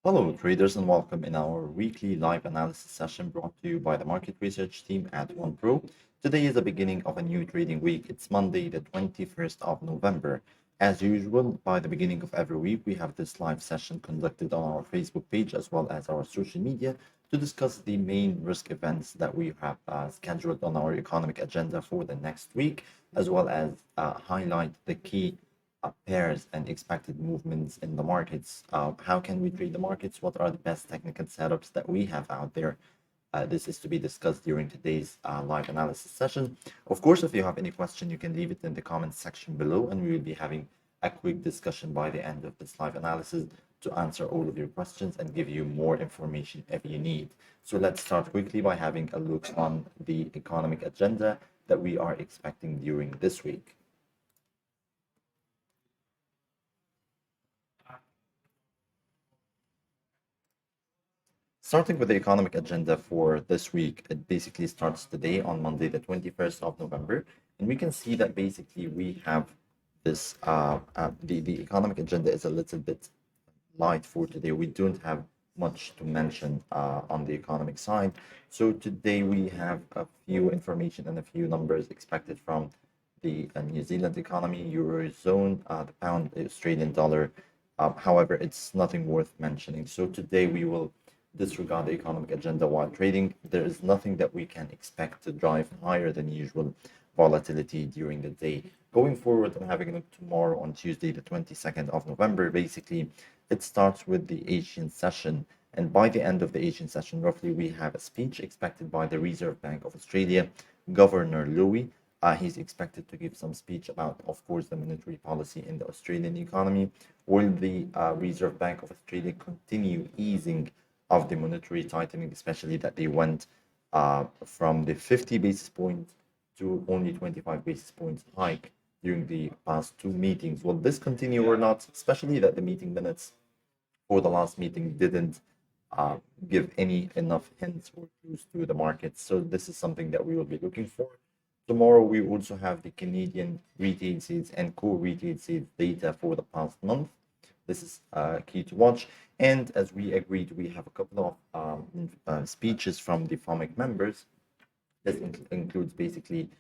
Hello, traders, and welcome in our weekly live analysis session brought to you by the market research team at OnePro. Today is the beginning of a new trading week. It's Monday, the 21st of November. As usual, by the beginning of every week, we have this live session conducted on our Facebook page as well as our social media to discuss the main risk events that we have scheduled on our economic agenda for the next week, as well as highlight the key pairs and expected movements in the markets. How can we trade the markets? What are the best technical setups that we have out there? This is to be discussed during today's live analysis session. Of course, if you have any question, you can leave it in the comments section below, and we will be having a quick discussion by the end of this live analysis to answer all of your questions and give you more information if you need. So let's start quickly by having a look on the economic agenda that we are expecting during this week. Starting with the economic agenda for this week, it basically starts today on Monday, the 21st of November. And we can see that basically we have this, the economic agenda is a little bit light for today. We don't have much to mention on the economic side. So today we have a few information and a few numbers expected from the New Zealand economy, Eurozone, the pound, the Australian dollar. However, it's nothing worth mentioning. So today we will disregard the economic agenda while trading. There is nothing that we can expect to drive higher than usual volatility during the day. Going forward, I'm having a look tomorrow on Tuesday, the 22nd of November. Basically, it starts with the Asian session. And by the end of the Asian session, roughly, we have a speech expected by the Reserve Bank of Australia, Governor Louis. He's expected to give some speech about, of course, the monetary policy in the Australian economy. Will the Reserve Bank of Australia continue easing of the monetary tightening, especially that they went from the 50 basis points to only 25 basis points hike during the past two meetings? Will this continue or not? Especially that the meeting minutes for the last meeting didn't give any enough hints or clues to the market. So this is something that we will be looking for. Tomorrow, we also have the Canadian retail sales and core retail sales data for the past month. This is key to watch. And as we agreed, we have a couple of speeches from the FOMIC members. This includes basically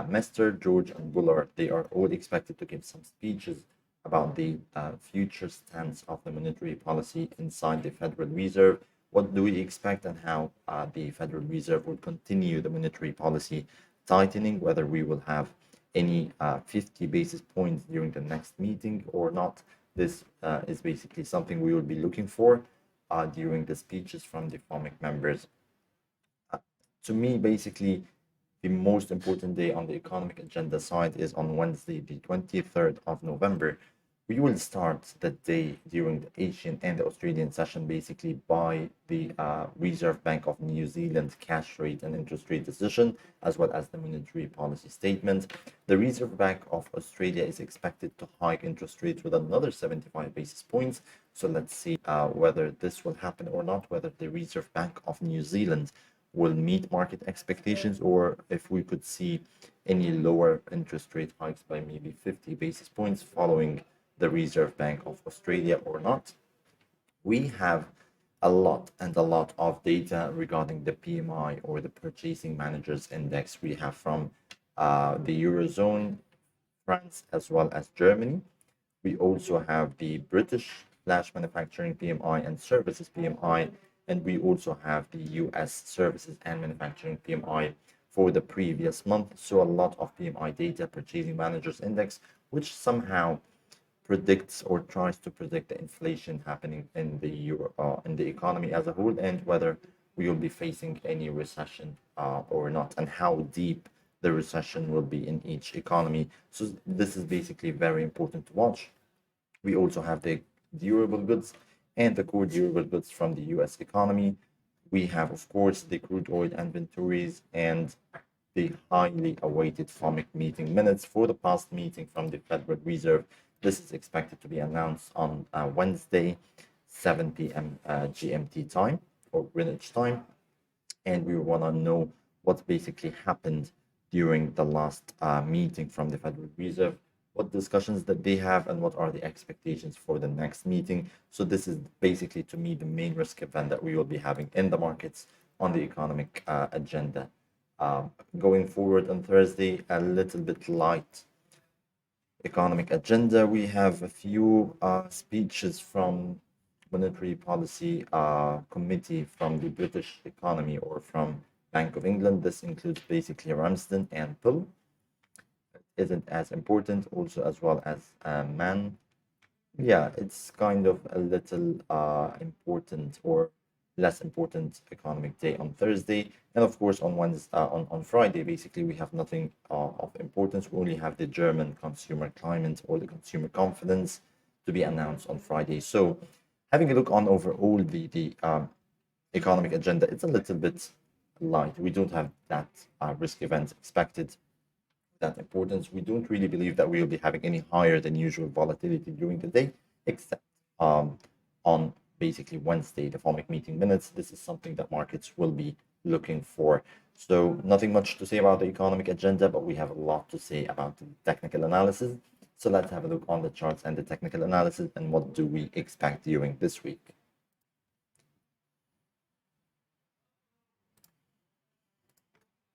Mester, George, and Bullard. They are all expected to give some speeches about the future stance of the monetary policy inside the Federal Reserve. What do we expect and how the Federal Reserve will continue the monetary policy tightening, whether we will have any 50 basis points during the next meeting or not. This is basically something we will be looking for during the speeches from the FOMIC members. To me, basically, the most important day on the economic agenda side is on Wednesday, the 23rd of November. We will start the day during the Asian and the Australian session basically by the Reserve Bank of New Zealand cash rate and interest rate decision, as well as the monetary policy statement. The Reserve Bank of Australia is expected to hike interest rates with another 75 basis points. So let's see whether this will happen or not, whether the Reserve Bank of New Zealand will meet market expectations, or if we could see any lower interest rate hikes by maybe 50 basis points following the Reserve Bank of Australia or not. We have a lot of data regarding the PMI or the Purchasing Managers Index we have from the Eurozone, France, as well as Germany. We also have the British Flash Manufacturing PMI and Services PMI, and we also have the US Services and Manufacturing PMI for the previous month. So a lot of PMI data, Purchasing Managers Index, which somehow predicts or tries to predict the inflation happening in the economy as a whole, and whether we will be facing any recession or not, and how deep the recession will be in each economy. So this is basically very important to watch. We also have the durable goods and the core durable goods from the US economy. We have, of course, the crude oil inventories and the highly awaited FOMIC meeting minutes for the past meeting from the Federal Reserve. This is expected to be announced on Wednesday, 7 p.m. GMT time or Greenwich time. And we want to know what basically happened during the last meeting from the Federal Reserve. what discussions that they have, and what are the expectations for the next meeting. So this is basically, to me, the main risk event that we will be having in the markets on the economic agenda. Going forward on Thursday, a little bit light economic agenda. We have a few speeches from Monetary Policy Committee from the British economy or from Bank of England. This includes basically Ramsden and Pill. Isn't as important, also as well as Man. Yeah, it's kind of a little important or less important economic day on Thursday. And of course, on Wednesday, on Friday, basically, we have nothing of importance. We only have the German consumer climate or the consumer confidence to be announced on Friday. So, having a look on overall the economic agenda, it's a little bit light. We don't have that risk events expected that importance. We don't really believe that we will be having any higher than usual volatility during the day, except on basically Wednesday, the FOMC meeting minutes. This is something that markets will be looking for. So nothing much to say about the economic agenda, but we have a lot to say about the technical analysis. So let's have a look on the charts and the technical analysis and what do we expect during this week.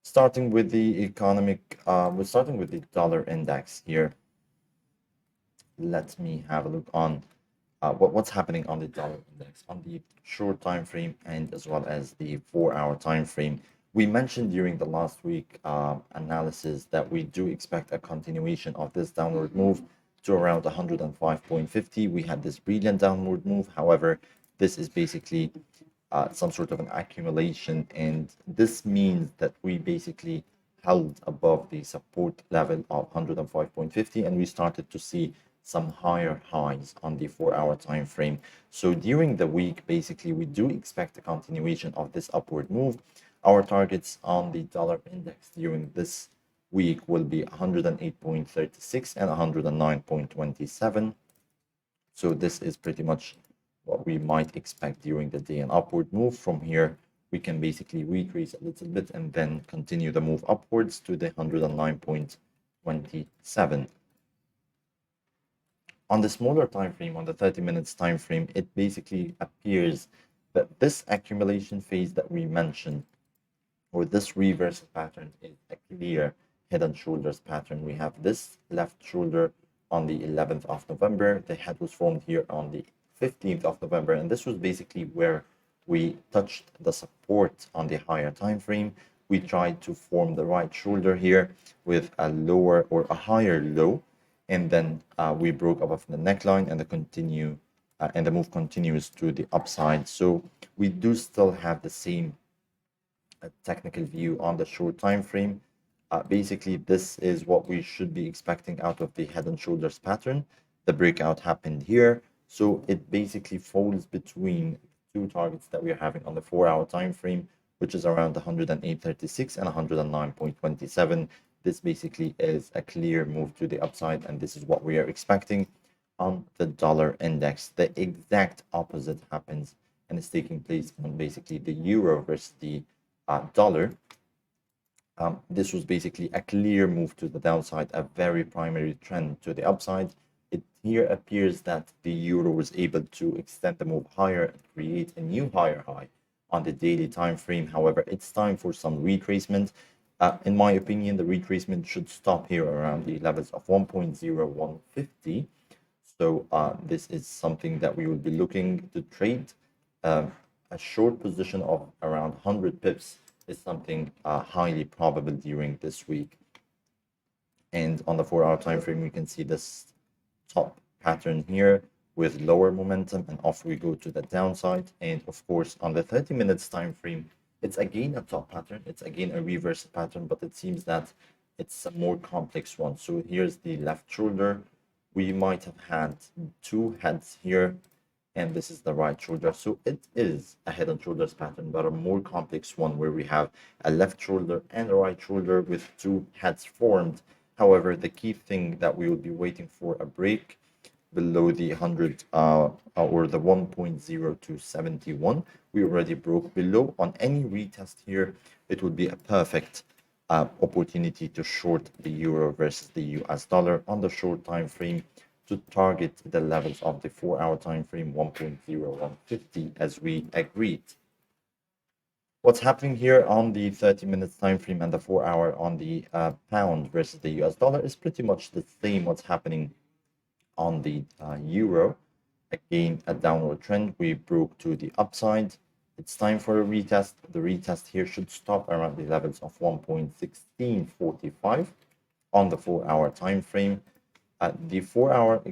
Starting with the economic, we're starting with the dollar index here. Let me have a look on what's happening on the dollar index on the short time frame and as well as the 4-hour time frame. We mentioned during the last week analysis that we do expect a continuation of this downward move to around 105.50. We had this brilliant downward move. However, this is basically some sort of an accumulation, and this means that we basically held above the support level of 105.50, and we started to see some higher highs on the 4-hour time frame. So during the week, basically, we do expect a continuation of this upward move. Our targets on the dollar index during this week will be 108.36 and 109.27. So this is pretty much what we might expect during the day. An upward move from here, we can basically retrace a little bit and then continue the move upwards to the 109.27. On the smaller time frame, on the 30 minutes time frame, it basically appears that this accumulation phase that we mentioned, or this reversal pattern, is a clear head and shoulders pattern. We have this left shoulder on the 11th of November. The head was formed here on the 15th of November, and this was basically where we touched the support on the higher time frame. We tried to form the right shoulder here with a lower or a higher low, and then we broke above the neckline, and the move continues to the upside. So we do still have the same technical view on the short time frame. Basically, this is what we should be expecting out of the head and shoulders pattern. The breakout happened here. So it basically falls between two targets that we are having on the 4-hour time frame, which is around 108.36 and 109.27. This basically is a clear move to the upside, and this is what we are expecting on the dollar index. The exact opposite happens and is taking place on basically the euro versus the dollar. This was basically a clear move to the downside, a very primary trend to the upside. It here appears that the euro was able to extend the move higher and create a new higher high on the daily time frame. However, it's time for some retracement. In my opinion, the retracement should stop here around the levels of 1.0150. So this is something that we will be looking to trade. A short position of around 100 pips is something highly probable during this week. And on the 4-hour time frame, we can see this top pattern here with lower momentum, and off we go to the downside. And of course, on the 30 minutes time frame, it's again a top pattern. It's again a reverse pattern, but it seems that it's a more complex one. So here's the left shoulder. We might have had two heads here, and this is the right shoulder. So it is a head and shoulders pattern, but a more complex one where we have a left shoulder and a right shoulder with two heads formed. However, the key thing that we will be waiting for a break below the 100 or the 1.0271. We already broke below. On any retest here, it would be a perfect opportunity to short the euro versus the US dollar on the short time frame to target the levels of the 4-hour time frame 1.0150 as we agreed. What's happening here on the 30 minutes time frame and the 4-hour on the pound versus the US dollar is pretty much the same what's happening on the euro. Again, a downward trend. We broke to the upside. It's time for a retest. The retest here should stop around the levels of 1.1645 on the 4-hour time frame. The 4-hour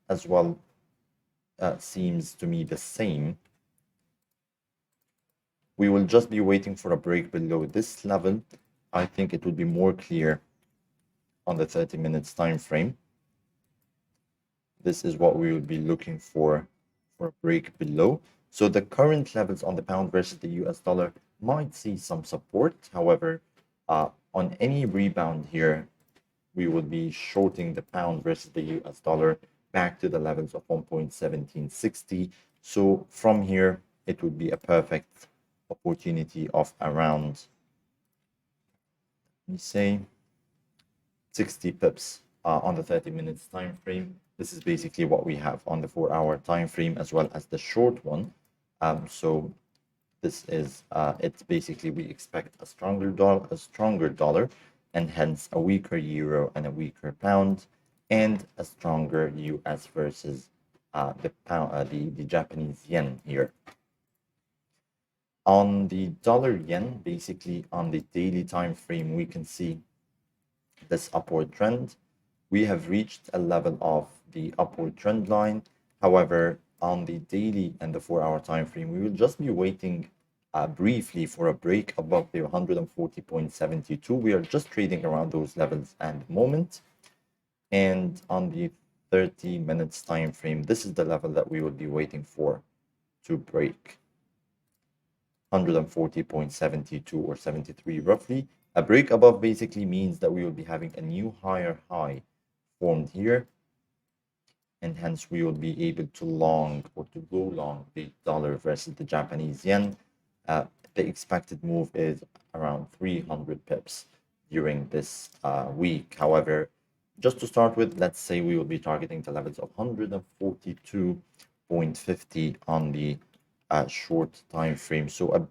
as well seems to me the same. We will just be waiting for a break below this level. I think it would be more clear on the 30 minutes time frame. This is what we will be looking for a break below. So the current levels on the pound versus the US dollar might see some support. However, on any rebound here, we will be shorting the pound versus the US dollar back to the levels of 1.1760. So from here, it would be a perfect opportunity of around, let me say, 60 pips on the 30 minutes time frame. This is basically what we have on the 4-hour time frame as well as the short one. So this is it's basically we expect a stronger dollar, and hence a weaker euro and a weaker pound, and a stronger US versus the pound, the Japanese yen here. On the dollar yen, basically on the daily time frame, we can see this upward trend. We have reached a level of the upward trend line. However, on the daily and the 4-hour time frame, we will just be waiting briefly for a break above the 140.72. We are just trading around those levels at the moment. And on the 30 minutes time frame, this is the level that we will be waiting for to break. 140.72 or 73 roughly. A break above basically means that we will be having a new higher high formed here, and hence we will be able to long or to go long the dollar versus the Japanese yen. The expected move is around 300 pips during this week. However, just to start with, let's say we will be targeting the levels of 142.50 on the short time frame. So some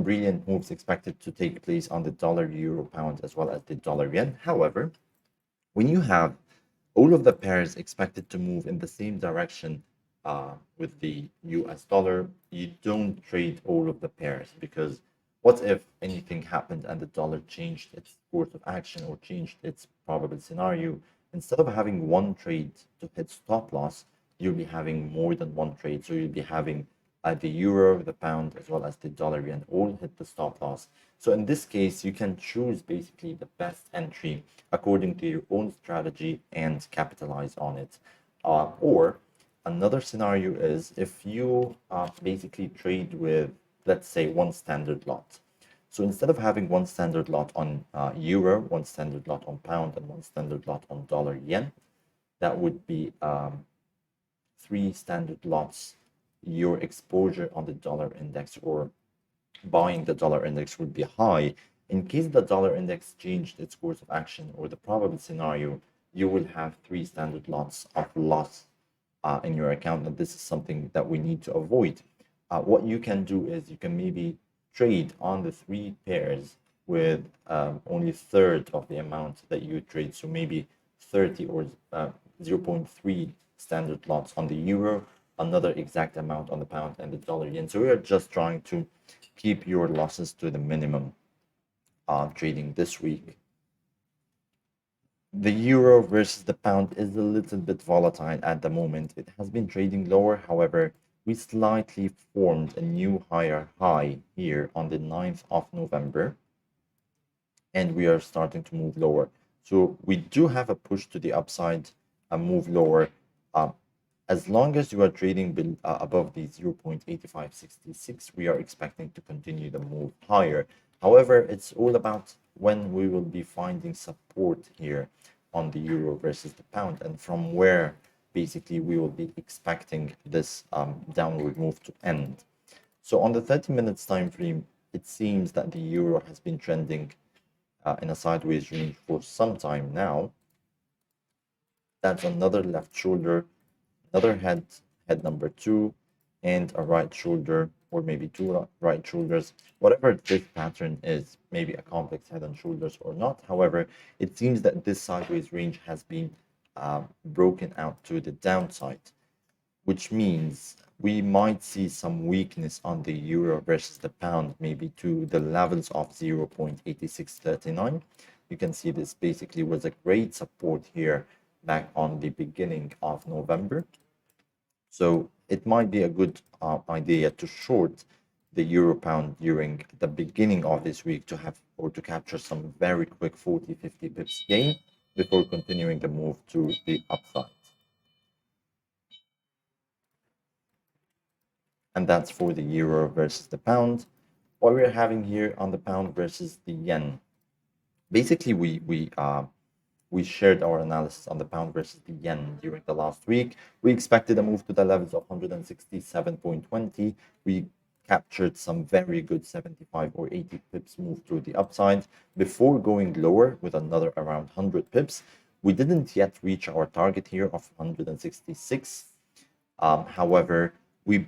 brilliant moves expected to take place on the dollar, euro, pound, as well as the dollar yen. However, when you have all of the pairs expected to move in the same direction with the US dollar, you don't trade all of the pairs, because what if anything happened and the dollar changed its course of action or changed its probable scenario? Instead of having one trade to hit stop loss, you'll be having more than one trade. So you'll be having the euro, the pound, as well as the dollar yen all hit the stop loss. So in this case, you can choose basically the best entry according to your own strategy and capitalize on it. Or another scenario is if you basically trade with, let's say, one standard lot. So instead of having one standard lot on euro, one standard lot on pound, and one standard lot on dollar yen, that would be 3 standard lots. Your exposure on the dollar index or buying the dollar index would be high. In case the dollar index changed its course of action or the probable scenario, you will have 3 standard lots of loss in your account, and this is something that we need to avoid. What you can do is you can maybe trade on the 3 pairs with only third of the amount that you trade. So maybe 30 or 0.3 standard lots on the euro, another exact amount on the pound and the dollar yen. So we are just trying to keep your losses to the minimum trading this week. The euro versus the pound is a little bit volatile at the moment. It has been trading lower. However, we slightly formed a new higher high here on the 9th of November, and we are starting to move lower. So we do have a push to the upside, a move lower. As long as you are trading above the 0.8566, we are expecting to continue the move higher. However, it's all about when we will be finding support here on the euro versus the pound, and from where basically we will be expecting this downward move to end. So on the 30 minutes time frame, it seems that the euro has been trending in a sideways range for some time now. That's another left shoulder, another head number two, and a right shoulder, or maybe two right shoulders, whatever this pattern is, maybe a complex head and shoulders or not. However, it seems that this sideways range has been broken out to the downside, which means we might see some weakness on the euro versus the pound, maybe to the levels of 0.8639. You can see this basically was a great support here back on the beginning of November. So it might be a good idea to short the euro pound during the beginning of this week to have or to capture some very quick 40-50 pips gain before continuing the move to the upside. And that's for the euro versus the pound. What we're having here on the pound versus the yen. Basically, we shared our analysis on the pound versus the yen during the last week. We expected a move to the levels of 167.20. We captured some very good 75 or 80 pips move to the upside before going lower with another around 100 pips. We didn't yet reach our target here of 166. However, we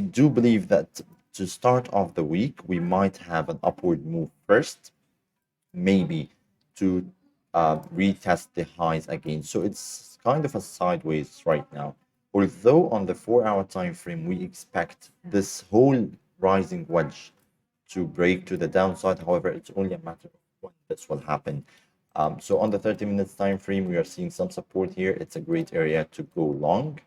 do believe that to start off the week, we might have an upward move first, maybe to retest the highs again. So it's kind of a sideways right now. Although on the 4-hour time frame, we expect this whole rising wedge to break to the downside. However, it's only a matter of when this will happen. So on the 30 minutes time frame, we are seeing some support here. It's a great area to go long.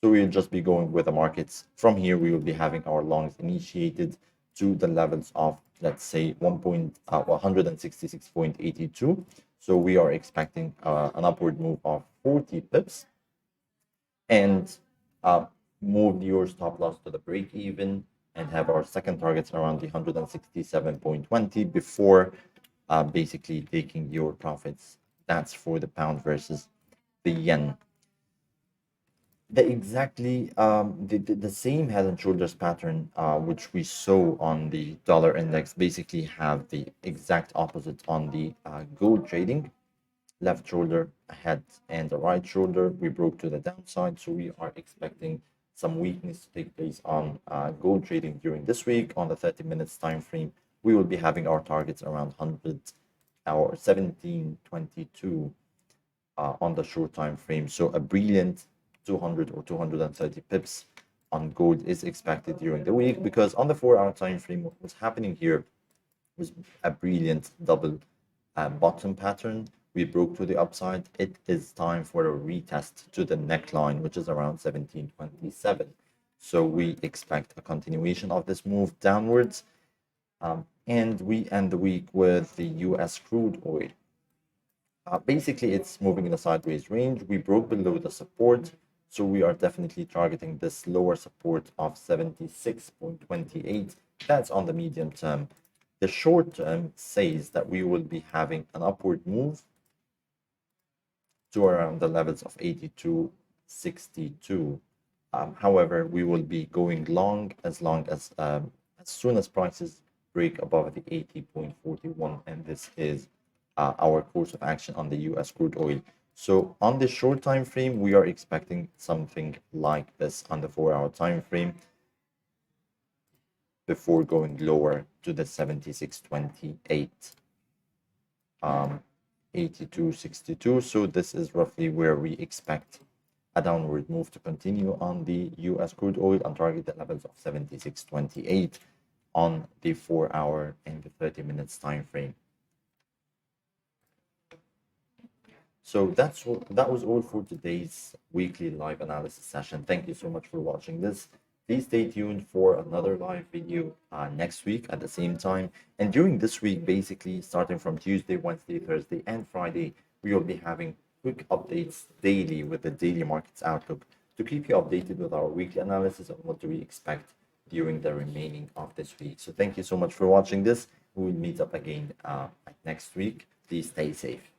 So we'll just be going with the markets. From here, we will be having our longs initiated to the levels of, let's say, 166.82. So we are expecting an upward move of 40 pips and move your stop loss to the break even and have our second targets around the 167.20 before basically taking your profits. That's for the pound versus the yen. The same head and shoulders pattern which we saw on the dollar index basically have the exact opposite on the gold trading. Left shoulder, a head, and the right shoulder. We broke to the downside, so we are expecting some weakness to take place on gold trading during this week. On the 30 minutes time frame, we will be having our targets around 100 or 1722 on the short time frame. So a brilliant 200 or 230 pips on gold is expected during the week, because on the 4-hour time frame, what was happening here was a brilliant double bottom pattern. We broke to the upside. It is time for a retest to the neckline, which is around 1727. So we expect a continuation of this move downwards. And we end the week with the US crude oil. Basically, it's moving in a sideways range. We broke below the support, so we are definitely targeting this lower support of 76.28. That's on the medium term. The short term says that we will be having an upward move to around the levels of 82.62. However, we will be going long as soon as prices break above the 80.41, and this is our course of action on the US crude oil. So on the short time frame, we are expecting something like this on the 4-hour time frame before going lower to the 76.28, 82.62. So this is roughly where we expect a downward move to continue on the US crude oil and target the levels of 76.28 on the 4-hour and the 30 minutes time frame. So that was all for today's weekly live analysis session. Thank you so much for watching this. Please stay tuned for another live video next week at the same time. And during this week, basically starting from Tuesday, Wednesday, Thursday, and Friday, we will be having quick updates daily with the daily markets outlook to keep you updated with our weekly analysis of what do we expect during the remaining of this week. So thank you so much for watching this. We will meet up again next week. Please stay safe.